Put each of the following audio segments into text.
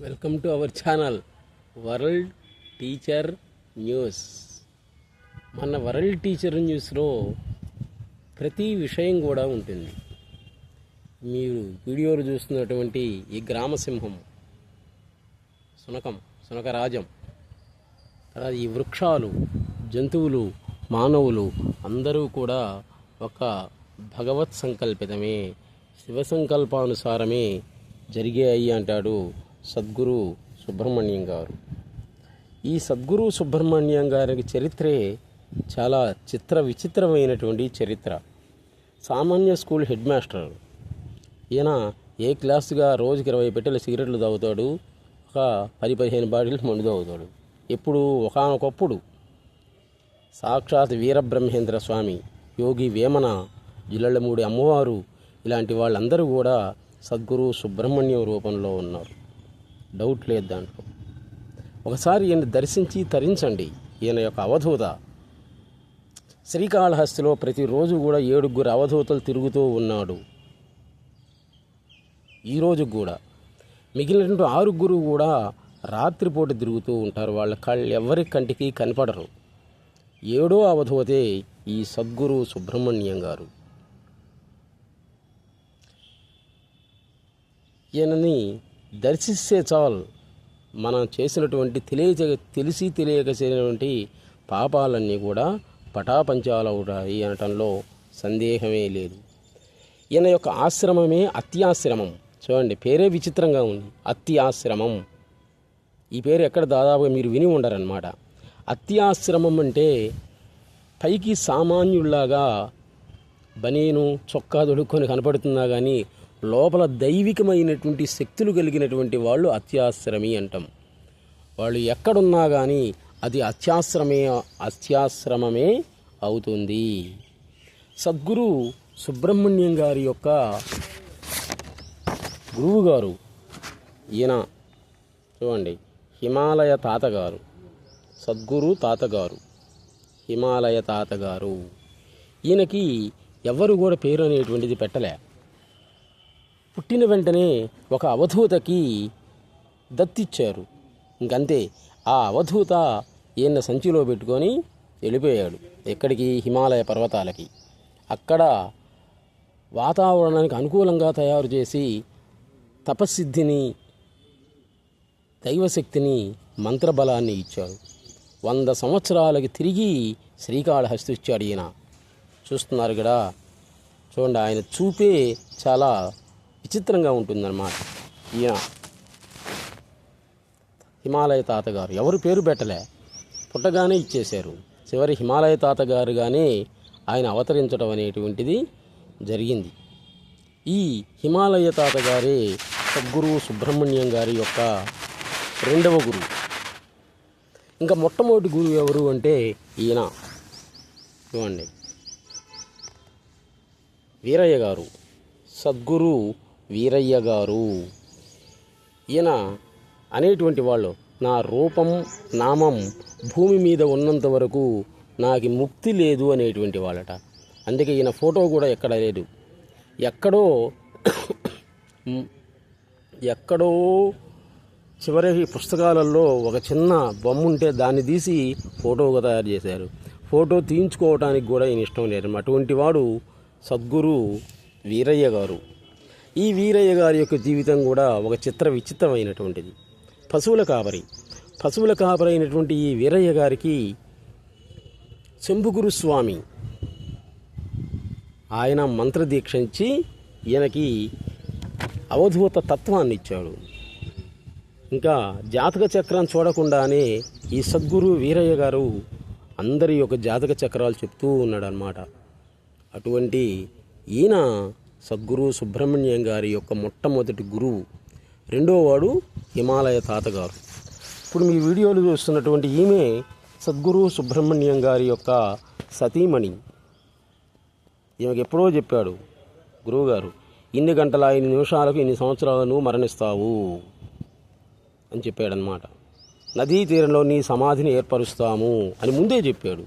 Welcome to our channel world teacher news. మన world teacher న్యూస్లో ప్రతి విషయం కూడా ఉంటుంది. మీరు వీడియోలు చూస్తున్నటువంటి ఈ గ్రామసింహం, సునకరాజం, తర్వాత ఈ వృక్షాలు, జంతువులు, మానవులు అందరూ కూడా ఒక భగవత్ సంకల్పితమే, శివ సంకల్పానుసారమే జరిగాయి అంటాడు సద్గురు సుబ్రహ్మణ్యం గారు. ఈ సద్గురు సుబ్రహ్మణ్యం గారికి చరిత్రే చాలా విచిత్రమైనటువంటి చరిత్ర. సామాన్య స్కూల్ హెడ్ మాస్టర్ ఈయన ఏ క్లాస్గా రోజుకి 20 పెట్టెల సిగరెట్లు తాగుతాడు, ఒక 10-15 బాటిల్ మందు తాగుతాడు. ఎప్పుడు ఒకానొకప్పుడు సాక్షాత్ వీరబ్రహ్మేంద్ర స్వామి, యోగి వేమన, జిల్లెళ్ళమూడి అమ్మవారు ఇలాంటి వాళ్ళందరూ కూడా సద్గురు సుబ్రహ్మణ్యం రూపంలో ఉన్నారు. డౌట్ లేదు దాంట్లో. ఒకసారి ఈయన దర్శించి తరించండి. ఈయన యొక్క అవధూత శ్రీకాళహస్తిలో ప్రతిరోజు కూడా 7 అవధూతలు తిరుగుతూ ఉన్నాడు. ఈరోజు కూడా మిగిలినటువంటి 6 కూడా రాత్రిపూట తిరుగుతూ ఉంటారు. వాళ్ళ ఎవరి కంటికి కనపడరు. 7వ అవధూతే ఈ సద్గురు సుబ్రహ్మణ్యం గారు. ఈయనని దర్శిస్తే చాలు మనం చేసినటువంటి తెలిసి తెలియక చేసినటువంటి పాపాలన్నీ కూడా పటాపంచాలవుతాయి అనటంలో సందేహమే లేదు. ఈయన యొక్క ఆశ్రమమే అత్యాశ్రమం. చూడండి, పేరే విచిత్రంగా ఉంది, అత్యాశ్రమం. ఈ పేరు ఎక్కడ దాదాపుగా మీరు విని ఉండరన్నమాట. అత్యాశ్రమం అంటే పైకి సామాన్యుల్లాగా బనీను చొక్కా దొడుక్కొని కనపడుతున్నా కానీ లోపల దైవికమైనటువంటి శక్తులు కలిగినటువంటి వాళ్ళు అత్యాశ్రమి అంటాం. వాళ్ళు ఎక్కడున్నా కానీ అది అత్యాశ్రమమే అవుతుంది. సద్గురు సుబ్రహ్మణ్యం గారి యొక్క గురువు గారు ఈయన. చూడండి, హిమాలయ తాతగారు, సద్గురు తాతగారు, హిమాలయ తాతగారు. ఈయనకి ఎవరు కూడా పేరు అనేటువంటిది పెట్టలే. పుట్టిన వెంటనే ఒక అవధూతకి దత్తిచ్చారు. ఇంకంతే. ఆ అవధూత ఈయన సంచిలో పెట్టుకొని వెళ్ళిపోయాడు. ఎక్కడికి? హిమాలయ పర్వతాలకి. అక్కడ వాతావరణానికి అనుకూలంగా తయారు చేసి తపస్సిద్ధిని, దైవశక్తిని, మంత్రబలాన్ని ఇచ్చాడు. 100 సంవత్సరాలకి తిరిగి శ్రీకాళహస్తి ఇచ్చాడు ఈయన. చూస్తున్నారు కదా, చూడండి, ఆయన చూపే చాలా విచిత్రంగా ఉంటుందన్నమాట. ఈయన హిమాలయ తాతగారు ఎవరు పేరు పెట్టలే, పుట్టగానే ఇచ్చేశారు. చివరి హిమాలయ తాతగారుగానే ఆయన అవతరించడం అనేటువంటిది జరిగింది. ఈ హిమాలయ తాతగారే సద్గురు సుబ్రహ్మణ్యం గారి యొక్క 2వ గురువు. ఇంకా మొట్టమొదటి గురువు ఎవరు అంటే ఈయన. చూడండి, వీరయ్య గారు, సద్గురు వీరయ్య గారు. ఈయన అనేటువంటి వాళ్ళు, నా రూపం నామం భూమి మీద ఉన్నంత వరకు నాకు ముక్తి లేదు అనేటువంటి వాళ్ళట. అందుకే ఈయన ఫోటో కూడా ఎక్కడ లేదు. ఎక్కడో చివరి పుస్తకాలలో ఒక చిన్న బొమ్మ ఉంటే దాన్ని తీసి ఫోటోగా తయారు చేశారు. ఫోటో తీయించుకోవడానికి కూడా ఈయన ఇష్టం లేదు. అటువంటి వాడు సద్గురు వీరయ్య గారు. ఈ వీరయ్య గారి యొక్క జీవితం కూడా ఒక విచిత్రమైనటువంటిది. పశువుల కాపరి అయినటువంటి ఈ వీరయ్య గారికి శంభుగురు స్వామి ఆయన మంత్రదీక్ష ఇచ్చి ఈయనకి అవధూత తత్వాన్ని ఇచ్చాడు. ఇంకా జాతక చక్రం చూడకుండానే ఈ సద్గురు వీరయ్య గారు అందరి యొక్క జాతక చక్రాలు చెప్తూ ఉన్నాడు అన్నమాట. అటువంటి ఈయన సద్గురు సుబ్రహ్మణ్యం గారి యొక్క మొట్టమొదటి గురువు. 2వ వాడు హిమాలయ తాతగారు. ఇప్పుడు మీ వీడియోలు చూస్తున్నటువంటి ఈమె సద్గురు సుబ్రహ్మణ్యం గారి యొక్క సతీమణి. ఈమెకు ఎప్పుడో చెప్పాడు గురువుగారు, 2 గంటల 5 నిమిషాలకు 2 సంవత్సరాలను మరణిస్తావు అని చెప్పాడనమాట. నదీ తీరంలో నీ సమాధిని ఏర్పరుస్తాము అని ముందే చెప్పాడు.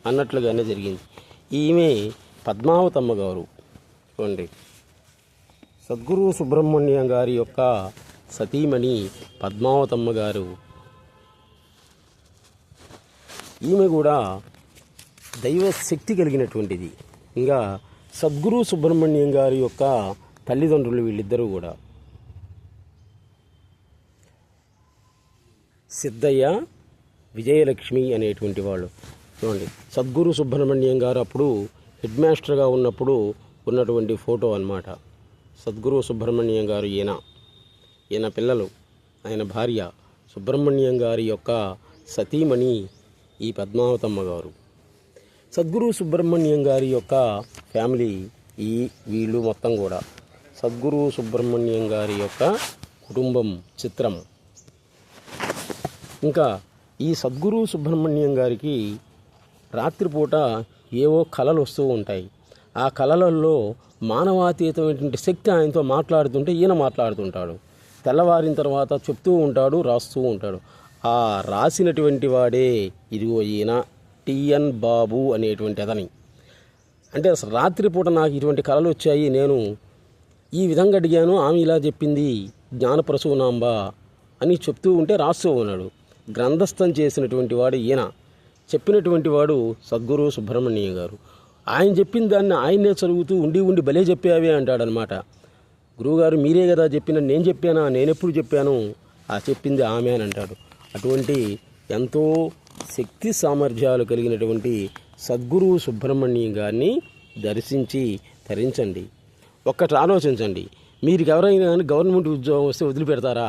అన్నట్లుగానే జరిగింది. ఈమె పద్మావతమ్మ గారు. చూడండి, సద్గురు సుబ్రహ్మణ్యం గారి యొక్క సతీమణి పద్మావతమ్మ గారు. ఈమె కూడా దైవశక్తి కలిగినటువంటిది. ఇంకా సద్గురు సుబ్రహ్మణ్యం గారి యొక్క తల్లిదండ్రులు వీళ్ళిద్దరూ కూడా సిద్ధయ్య, విజయలక్ష్మి అనేటువంటి వాళ్ళు. చూడండి, సద్గురు సుబ్రహ్మణ్యం గారు అప్పుడు హెడ్ మాస్టర్గా ఉన్నప్పుడు ఉన్నటువంటి ఫోటో అన్నమాట. సద్గురు సుబ్రహ్మణ్యం గారు ఈయన పిల్లలు, ఆయన భార్య సుబ్రహ్మణ్యం గారి యొక్క సతీమణి ఈ పద్మావతమ్మ గారు. సద్గురు సుబ్రహ్మణ్యం గారి యొక్క ఫ్యామిలీ వీళ్ళు మొత్తం కూడా సద్గురు సుబ్రహ్మణ్యం గారి యొక్క కుటుంబం చిత్రం. ఇంకా ఈ సద్గురు సుబ్రహ్మణ్యం గారికి రాత్రిపూట ఏవో కళలు వస్తూ ఉంటాయి. ఆ కళలలో మానవాతీతమైనటువంటి శక్తి ఆయనతో మాట్లాడుతుంటే ఈయన మాట్లాడుతుంటాడు. తెల్లవారిన తర్వాత చెప్తూ ఉంటాడు, రాస్తూ ఉంటాడు. ఆ రాసినటువంటి వాడే ఇదిగో ఈయన టిఎన్ బాబు అనేటువంటి అతని. అంటే అసలు రాత్రిపూట నాకు ఇటువంటి కళలు వచ్చాయి, నేను ఈ విధంగా అడిగాను, ఆమె ఇలా చెప్పింది జ్ఞానప్రసూనాంబ అని చెప్తూ ఉంటే రాస్తూ ఉన్నాడు. గ్రంథస్థం చేసినటువంటి వాడు ఈయన, చెప్పినటువంటి వాడు సద్గురు సుబ్రహ్మణ్యం గారు. ఆయన చెప్పిన దాన్ని ఆయనే చదువుతూ ఉండి భలే చెప్పావే అంటాడనమాట. గురువుగారు మీరే కదా చెప్పిన, నేను చెప్పానా, నేనెప్పుడు చెప్పాను, ఆ చెప్పింది ఆమె అని అంటాడు. అటువంటి ఎంతో శక్తి సామర్థ్యాలు కలిగినటువంటి సద్గురు సుబ్రహ్మణ్యం గారిని దర్శించి తరించండి. ఒక్కటి ఆలోచించండి, మీరు ఎవరైనా కానీ గవర్నమెంట్ ఉద్యోగం వస్తే వదిలిపెడతారా?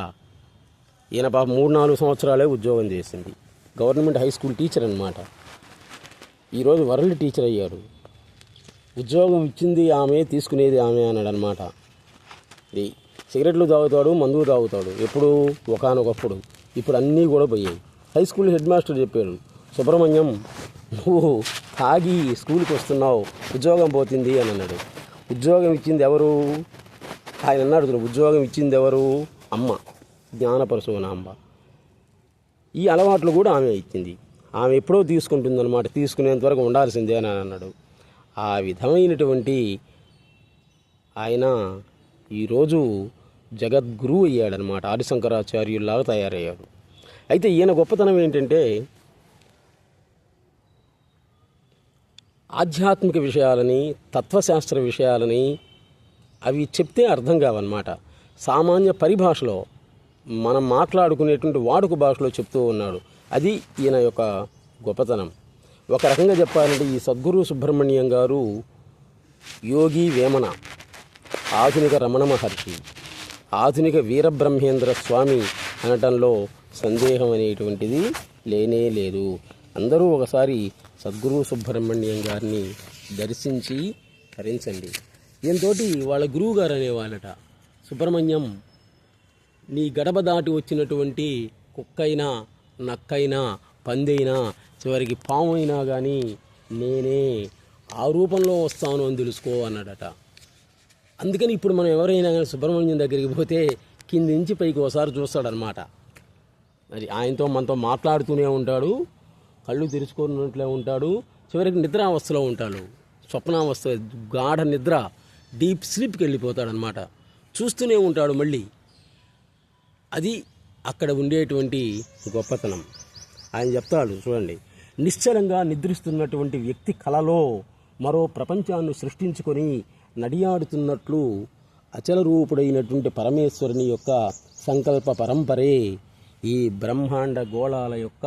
ఈయన పాప 3-4 సంవత్సరాలే ఉద్యోగం చేసింది. గవర్నమెంట్ హై స్కూల్ టీచర్ అనమాట. ఈరోజు వరల్డ్ టీచర్ అయ్యాడు. ఉద్యోగం ఇచ్చింది ఆమె, తీసుకునేది ఆమె అన్నాడు అనమాట. సిగరెట్లు తాగుతాడు, మందు తాగుతాడు, ఎప్పుడు ఒకానొకప్పుడు. ఇప్పుడు అన్నీ కూడా పోయాయి. హై స్కూల్ హెడ్ మాస్టర్ చెప్పాడు, సుబ్రహ్మణ్యం నువ్వు తాగి స్కూల్కి వస్తున్నావు, ఉద్యోగం పోతుంది అని అన్నాడు. ఉద్యోగం ఇచ్చింది ఎవరు? ఆయన అన్నాడు, ఉద్యోగం ఇచ్చింది ఎవరు? అమ్మ జ్ఞానప్రసూనాంబ. ఈ అలవాట్లు కూడా ఆమె ఇచ్చింది. ఆమె ఎప్పుడో తీసుకుంటుందన్నమాట, తీసుకునేంత వరకు ఉండాల్సిందే అని అన్నాడు. ఆ విధమైనటువంటి ఆయన ఈరోజు జగద్గురువు అయ్యాడనమాట. ఆదిశంకరాచార్యుల్లాగా తయారయ్యాడు. అయితే ఈయన గొప్పతనం ఏంటంటే ఆధ్యాత్మిక విషయాలని, తత్వశాస్త్ర విషయాలని అవి చెప్తే అర్థం కావన్నమాట. సామాన్య పరిభాషలో మనం మాట్లాడుకునేటువంటి వాడుక భాషలో చెప్తూ ఉన్నాడు. అది ఈయన యొక్క గొప్పతనం. ఒక రకంగా చెప్పాలంటే ఈ సద్గురు సుబ్రహ్మణ్యం గారు యోగి వేమన, ఆధునిక రమణ మహర్షి, ఆధునిక వీరబ్రహ్మేంద్ర స్వామి అనటంలో సందేహం అనేటువంటిది లేనే లేదు. అందరూ ఒకసారి సద్గురు సుబ్రహ్మణ్యం గారిని దర్శించి తరించండి. దీంతోటి వాళ్ళ గురువు గారు అనేవాళ్ళట, సుబ్రహ్మణ్యం నీ గడప దాటి వచ్చినటువంటి కుక్కైనా, నక్కైనా, పందైనా, చివరికి పాము అయినా కానీ నేనే ఆ రూపంలో వస్తాను అని తెలుసుకో అన్నాడట. అందుకని ఇప్పుడు మనం ఎవరైనా కానీ సుబ్రహ్మణ్యం దగ్గరికి పోతే కింది నుంచి పైకి ఒకసారి చూస్తాడనమాట. మరి ఆయనతో మనతో మాట్లాడుతూనే ఉంటాడు, కళ్ళు తెరుచుకున్నట్లే ఉంటాడు, చివరికి నిద్రావస్థలో ఉంటాడు. స్వప్నావస్థ, గాఢ నిద్ర, డీప్ స్లీప్కి వెళ్ళిపోతాడనమాట. చూస్తూనే ఉంటాడు మళ్ళీ. అది అక్కడ ఉండేటువంటి గొప్పతనం. ఆయన చెప్తాడు చూడండి, నిశ్చలంగా నిద్రిస్తున్నటువంటి వ్యక్తి కలలో మరో ప్రపంచాన్ని సృష్టించుకొని నడియాడుతున్నట్లు అచల రూపుడైనటువంటి పరమేశ్వరుని యొక్క సంకల్ప పరంపరే ఈ బ్రహ్మాండ గోళాల యొక్క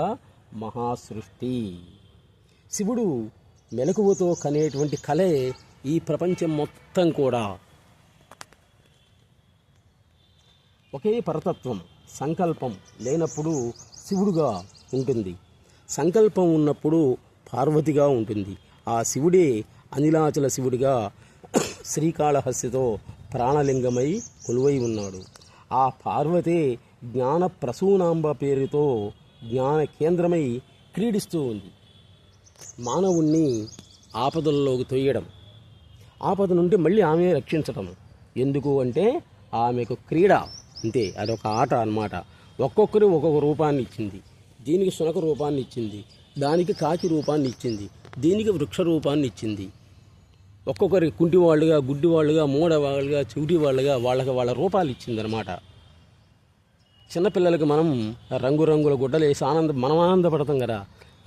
మహాసృష్టి. శివుడు మెలకువతో కనేటువంటి కలే ఈ ప్రపంచం మొత్తం కూడా. ఒకే పరతత్వం, సంకల్పం లేనప్పుడు శివుడుగా ఉంటుంది, సంకల్పం ఉన్నప్పుడు పార్వతిగా ఉంటుంది. ఆ శివుడే అనిలాచల శివుడిగా శ్రీకాళహస్తితో ప్రాణలింగమై కొలువై ఉన్నాడు. ఆ పార్వతే జ్ఞాన ప్రసూనాంబ పేరుతో జ్ఞాన కేంద్రమై క్రీడిస్తూ ఉంది. మానవుణ్ణి ఆపదల్లోకి తొయ్యడం, ఆపద నుండి మళ్ళీ ఆమె రక్షించటం. ఎందుకు అంటే ఆమెకు క్రీడ అంతే, అదొక ఆట అన్నమాట. ఒక్కొక్కరు ఒక్కొక్క రూపాన్ని ఇచ్చింది. దీనికి శునక రూపాన్ని ఇచ్చింది, దానికి కాకి రూపాన్ని ఇచ్చింది, దీనికి వృక్ష రూపాన్ని ఇచ్చింది. ఒక్కొక్కరికి కుంటి వాళ్ళుగా, గుడ్డి వాళ్ళుగా, మూడ వాళ్ళుగా, చెవిటి వాళ్ళుగా వాళ్ళకి వాళ్ళ రూపాలు ఇచ్చిందనమాట. చిన్నపిల్లలకి మనం రంగురంగుల గుడ్డలు వేసి మనం ఆనందపడతాం కదా.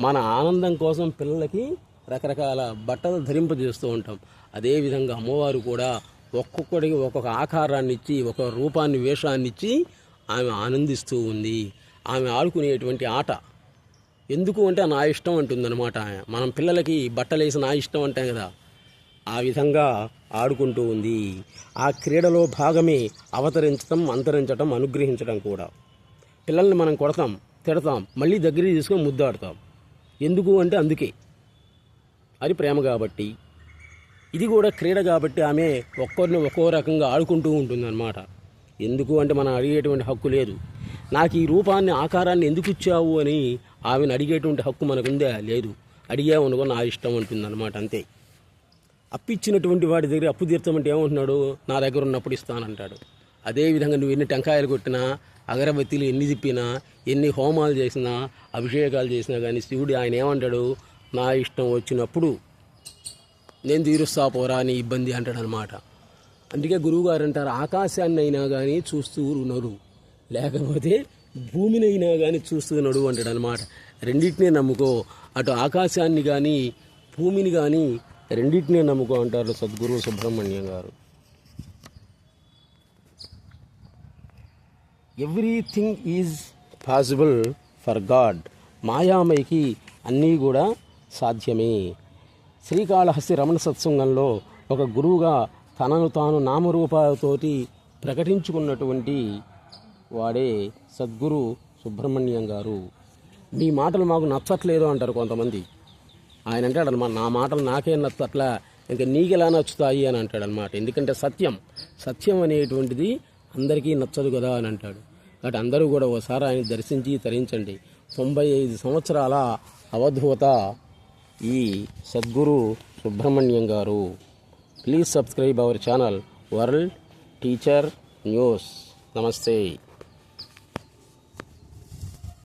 మన ఆనందం కోసం పిల్లలకి రకరకాల బట్టలు ధరింపజేస్తూ ఉంటాం. అదేవిధంగా అమ్మవారు కూడా ఒక్కొక్కడికి ఒక్కొక్క ఆకారాన్ని ఇచ్చి, ఒక రూపాన్ని, వేషాన్ని ఇచ్చి ఆమె ఆనందిస్తూ ఉంది. ఆమె ఆడుకునేటువంటి ఆట ఎందుకు అంటే నా ఇష్టం అంటుందన్నమాట. మనం పిల్లలకి బట్టలు వేసి నా ఇష్టం అంటాం కదా, ఆ విధంగా ఆడుకుంటూ ఉంది. ఆ క్రీడలో భాగమే అవతరించటం, అంతరించటం, అనుగ్రహించడం కూడా. పిల్లల్ని మనం కొడతాం, తిడతాం, మళ్ళీ దగ్గరికి తీసుకొని ముద్దాడుతాం. ఎందుకు అంటే అందుకే, అది ప్రేమ కాబట్టి. ఇది కూడా క్రీడ కాబట్టి ఆమె ఒక్కొరిని ఒక్కో రకంగా ఆడుకుంటూ ఉంటుందన్నమాట. ఎందుకు అంటే మనం అడిగేటువంటి హక్కు లేదు. నాకు ఈ రూపాన్ని, ఆకారాన్ని ఎందుకు ఇచ్చావు అని ఆమెను అడిగేటువంటి హక్కు మనకుందే లేదు. అడిగామనుకో నా ఇష్టం అంటుందన్నమాట, అంతే. అప్పిచ్చినటువంటి వాడి దగ్గర అప్పు తీర్చమంటే ఏమంటున్నాడు, నా దగ్గర ఉన్నప్పుడు ఇస్తానంటాడు. అదేవిధంగా నువ్వు ఎన్ని టెంకాయలు కొట్టినా, అగరబత్తీలు ఎన్ని తిప్పినా, ఎన్ని హోమాలు చేసినా, అభిషేకాలు చేసినా కానీ శివుడు ఆయన ఏమంటాడు, నా ఇష్టం వచ్చినప్పుడు నేను తీరుస్తా పోరా అని ఇబ్బంది అంటాడనమాట. అందుకే గురువుగారు అంటారు, ఆకాశాన్ని అయినా కానీ చూస్తూ నడు, లేకపోతే భూమిని అయినా కానీ చూస్తూ నడు అంటాడు అనమాట. రెండింటినే నమ్ముకో, అటు ఆకాశాన్ని కానీ భూమిని కానీ రెండింటినే నమ్ముకో అంటారు Sadguru Subrahmanyam garu. Everything is possible for God. మాయామయికి అన్నీ కూడా సాధ్యమే. శ్రీకాళహస్తి రమణ సత్సంగంలో ఒక గురువుగా తనను తాను నామరూపాలతోటి ప్రకటించుకున్నటువంటి వాడే సద్గురు సుబ్రహ్మణ్యం గారు. మీ మాటలు మాకు నచ్చట్లేదు అంటారు కొంతమంది. ఆయన అంటాడనమాట, నా మాటలు నాకే నచ్చట్లా, ఇంకా నీకెలా నచ్చుతాయి అని అంటాడనమాట. ఎందుకంటే సత్యం అనేటువంటిది అందరికీ నచ్చదు కదా అని అంటాడు. కాబట్టి అందరూ కూడా ఒకసారి ఆయన దర్శించి తరించండి. 95 సంవత్సరాల అవధూత ఈ సద్గురు సుబ్రహ్మణ్యం గారు. Please subscribe our channel world teacher news. నమస్తే.